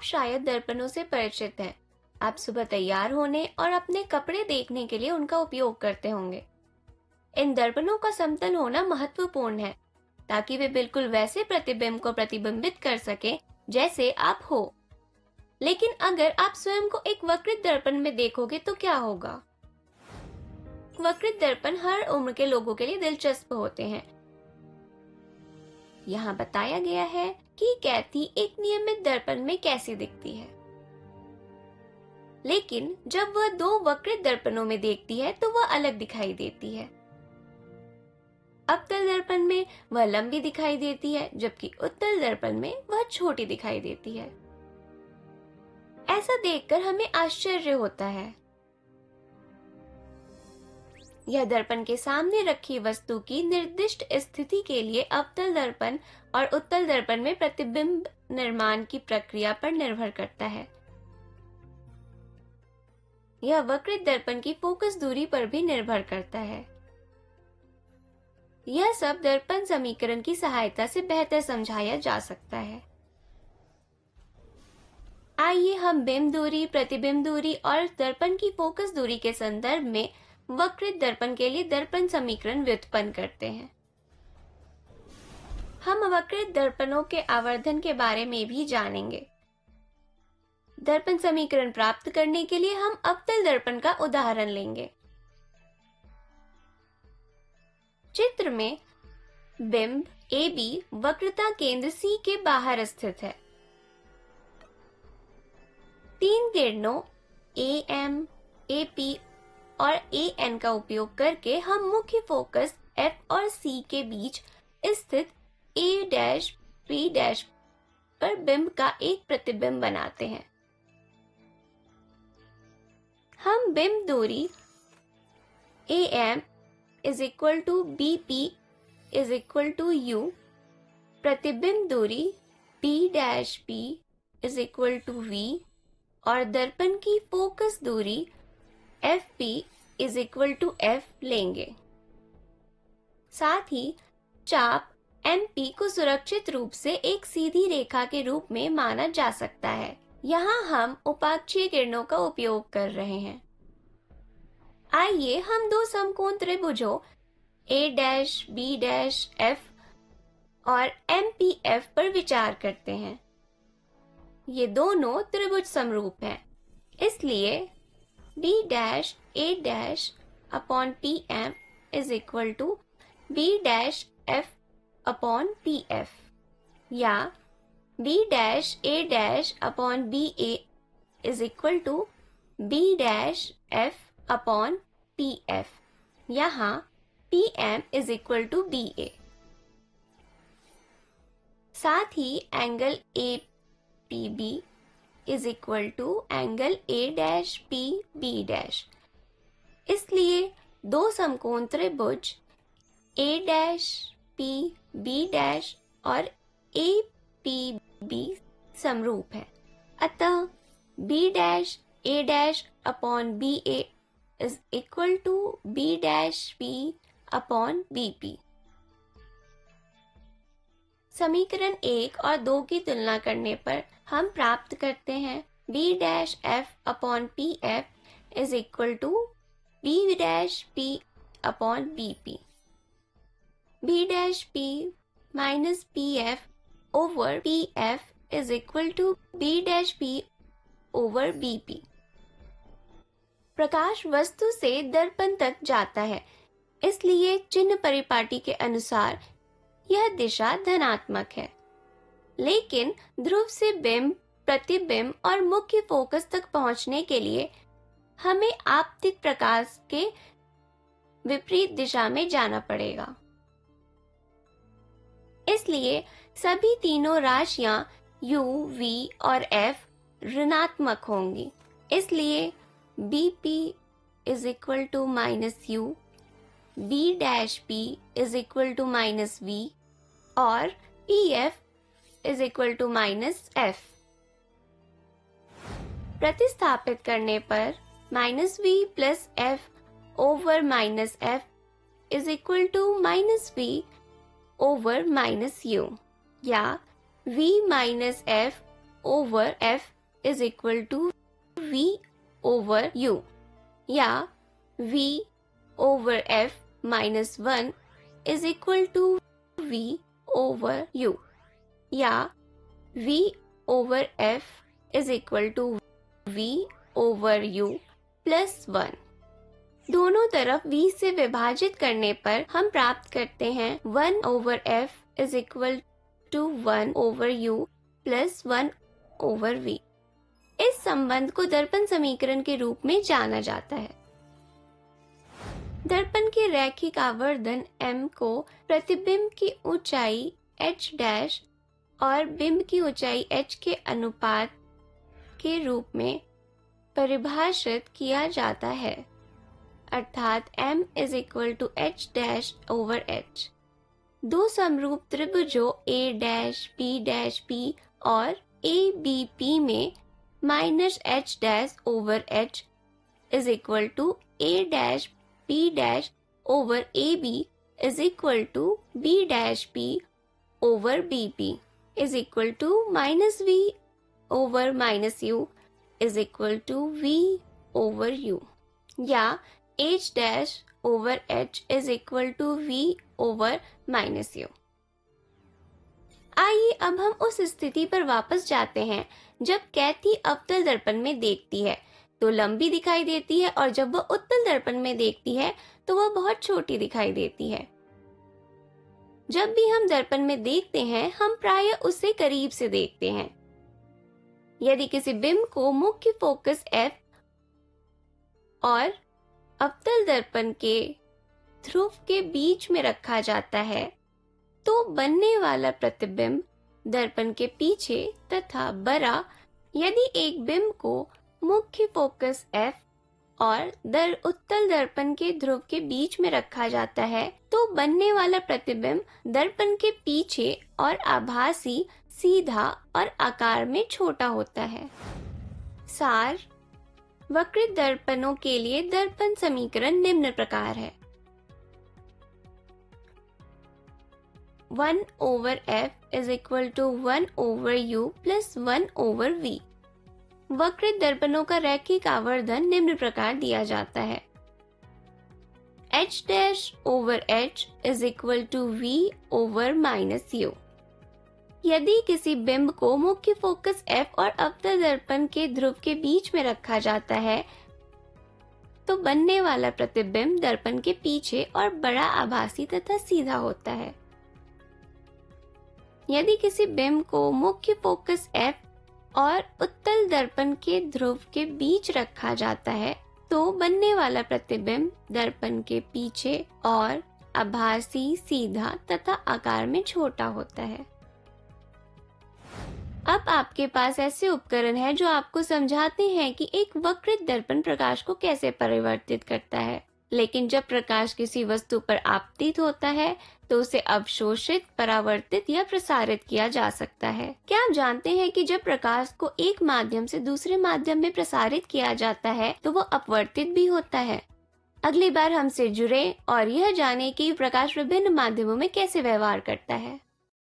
शायद दर्पणों से परिचित हैं। आप सुबह तैयार होने और अपने कपड़े देखने के लिए उनका उपयोग करते होंगे। इन दर्पणों का समतल होना महत्वपूर्ण है ताकि वे बिल्कुल वैसे प्रतिबिंब को प्रतिबिंबित कर सके जैसे आप हो। लेकिन अगर आप स्वयं को एक वक्रित दर्पण में देखोगे तो क्या होगा? वक्रित दर्पण हर उम्र के लोगों के लिए दिलचस्प होते हैं। यहाँ बताया गया है कि कैथी एक नियमित दर्पण में कैसी दिखती है। लेकिन जब वह दो वक्रित दर्पणों में देखती है तो वह अलग दिखाई देती है। अवतल दर्पण में वह लंबी दिखाई देती है, जबकि उत्तल दर्पण में वह छोटी दिखाई देती है। ऐसा देखकर हमें आश्चर्य होता है। यह दर्पण के सामने रखी वस्तु की निर्दिष्ट स्थिति के लिए अवतल दर्पण और उत्तल दर्पण में प्रतिबिंब निर्माण की प्रक्रिया पर निर्भर करता है। यह वक्रित दर्पण की फोकस दूरी पर भी निर्भर करता है। यह सब दर्पण समीकरण की सहायता से बेहतर समझाया जा सकता है। आइए हम बिंब दूरी, प्रतिबिंब दूरी और दर्पण की फोकस दूरी के संदर्भ में वक्रित दर्पण के लिए दर्पण समीकरण व्युत्पन्न करते हैं। हम वक्रित दर्पणों के आवर्धन के बारे में भी जानेंगे। दर्पण समीकरण प्राप्त करने के लिए हम अवतल दर्पण का उदाहरण लेंगे। चित्र में बिंब AB वक्रता केंद्र C के बाहर स्थित है। तीन किरणों AM, AP और AN का उपयोग करके हम मुख्य फोकस F और C के बीच स्थित A', B' पर बिंब का एक प्रतिबिंब बनाते हैं। हम बिंब दूरी AM = BP = U, प्रतिबिंब दूरी B' = V और दर्पण की फोकस दूरी FP = F लेंगे। साथ ही चाप MP को सुरक्षित रूप से एक सीधी रेखा के रूप में माना जा सकता है। यहाँ हम उपाक्षीय किरणों का उपयोग कर रहे हैं। आइए हम दो समकोण त्रिभुजों A', B', F और MPF पर विचार करते हैं। ये दोनों त्रिभुज समरूप हैं, इसलिए B', A' upon PM = B' F upon PF या B', A' upon BA = B' F upon PF, यहाँ PM = BA। साथ ही एंगल APB = एंगल A', इसलिए दो समकोण त्रिभुज A', B' और APB समरूप है। अतः B', A' upon BA = B' upon BP। समीकरण 1 और 2 की तुलना करने पर हम प्राप्त करते हैं B' F upon PF = B' upon BP। B' minus PF over PF = B' over BP। प्रकाश वस्तु से दर्पण तक जाता है, इसलिए चिन्ह परिपाटी के अनुसार यह दिशा धनात्मक है। लेकिन ध्रुव से बिंब, प्रतिबिंब और मुख्य फोकस तक पहुंचने के लिए हमें आपतित प्रकाश के विपरीत दिशा में जाना पड़ेगा। इसलिए सभी तीनों राशियां U, V और F ऋणात्मक होंगी। इसलिए BP = -U, B'P = -V और PF = -F। प्रतिस्थापित करने पर -V + F over -F = -V over -U या V - F over F is equal to V over U, या V over F minus 1 is equal to V over U, या V over F is equal to V over U plus 1। दोनों तरफ V से विभाजित करने पर हम प्राप्त करते हैं 1 over F is equal to 1 over U plus 1 over V। इस संबंध को दर्पण समीकरण के रूप में जाना जाता है। दर्पण के रैखिक आवर्धन m को प्रतिबिंब की ऊंचाई h डैश और बिंब की ऊंचाई h के अनुपात के रूप में परिभाषित किया जाता है, अर्थात m is equal to h dash over h। दो समरूप त्रिभुजों a डैश p और a b p में minus h dash over h is equal to a dash p dash over a b is equal to b dash p ओवर b p is equal to minus v over minus u is equal to v over u, या h dash over h is equal to v over minus u। आइए अब हम उस स्थिति पर वापस जाते हैं जब कैथी अवतल दर्पण में देखती है तो लंबी दिखाई देती है, और जब वह उत्तल दर्पण में देखती है तो वह बहुत छोटी दिखाई देती है। जब भी हम दर्पण में देखते हैं हम प्रायः उसे करीब से देखते हैं। यदि किसी बिंब को मुख्य फोकस F और अवतल दर्पण के ध्रुव के बीच में रखा जाता है तो बनने वाला प्रतिबिंब दर्पण के पीछे तथा बड़ा। यदि एक बिंब को मुख्य फोकस F और उत्तल दर्पण के ध्रुव के बीच में रखा जाता है तो बनने वाला प्रतिबिंब दर्पण के पीछे और आभासी, सीधा और आकार में छोटा होता है। सार: वक्रित दर्पणों के लिए दर्पण समीकरण निम्न प्रकार है। 1 over F is equal to 1 over U plus 1 over V। वक्रित दर्पणों का रैखिक आवर्धन निम्न प्रकार दिया जाता है। H dash over H is equal to V over minus U। यदि किसी बिंब को मुख्य फोकस F और अवतल दर्पण के ध्रुव के बीच में रखा जाता है तो बनने वाला प्रतिबिंब दर्पण के पीछे और बड़ा, आभासी तथा सीधा होता है। यदि किसी बिंब को मुख्य फोकस F और उत्तल दर्पण के ध्रुव के बीच रखा जाता है तो बनने वाला प्रतिबिंब दर्पण के पीछे और आभासी, सीधा तथा आकार में छोटा होता है। अब आपके पास ऐसे उपकरण हैं जो आपको समझाते हैं कि एक वक्रित दर्पण प्रकाश को कैसे परिवर्तित करता है। लेकिन जब प्रकाश किसी वस्तु पर आपतित होता है तो उसे अवशोषित, परावर्तित या प्रसारित किया जा सकता है। क्या आप जानते हैं कि जब प्रकाश को एक माध्यम से दूसरे माध्यम में प्रसारित किया जाता है तो वो अपवर्तित भी होता है। अगली बार हमसे जुड़े और यह जाने कि प्रकाश विभिन्न माध्यमों में कैसे व्यवहार करता है।